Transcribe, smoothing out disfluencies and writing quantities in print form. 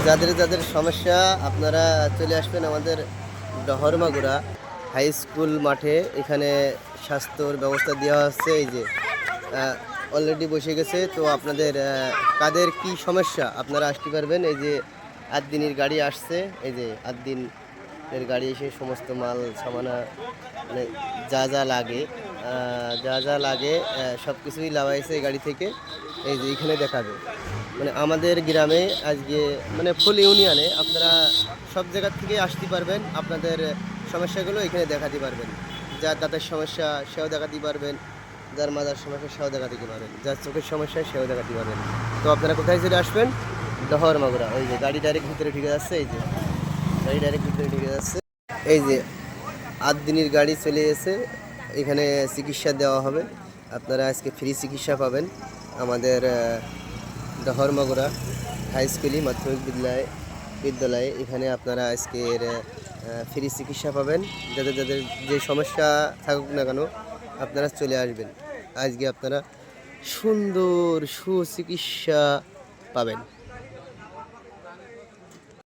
যাদের যাদের সমস্যা আপনারা চলে আসবেন আমাদের ডহরমাগুড়া হাই স্কুল মাঠে। এখানে স্বাস্থ্যর ব্যবস্থা দেওয়া হচ্ছে। এই যে অলরেডি বসে গেছে। তো আপনাদের কাদের কি সমস্যা আপনারা আসতে পারবেন। এই যে আটদিনের গাড়ি আসছে। এই যে আটদিনের গাড়ি এসে সমস্ত মাল সামানা মানে যা যা লাগে সব কিছুই লাগাইছে এই গাড়ি থেকে। এই যে এখানে দেখাবে মানে আমাদের গ্রামে আজকে মানে ফুল ইউনিয়নে আপনারা সব জায়গার থেকে আসতে পারবেন। আপনাদের সমস্যাগুলো এখানে দেখাতে পারবেন। যার দাঁতের সমস্যা সেও দেখাতে পারবেন, যার মাজার সমস্যা সেও দেখাতে পারবেন, যার চোখের সমস্যা সেও দেখাতে পারবেন। তো আপনারা কোথায় চলে আসবেন? ডহরমাগুড়া। ওই যে গাড়ি ডাইরেক্ট ভিতরে ঢুকে যাচ্ছে। এই যে গাড়ি ডাইরেক্ট ভিতরে ঢুকে যাচ্ছে। এই যে 8 দিনের গাড়ি চলে এসে এখানে চিকিৎসা দেওয়া হবে। আপনারা আজকে ফ্রি চিকিৎসা পাবেন আমাদের ডহরমাগুড়া হাই স্কুল মাধ্যমিক বিদ্যালয়ে। এখানে আপনারা আজকের ফ্রি চিকিৎসা পাবেন। যাদের যাদের যে সমস্যা থাকুক না কেন আপনারা চলে আসবেন। আজকে আপনারা সুন্দর সুচিকিৎসা পাবেন।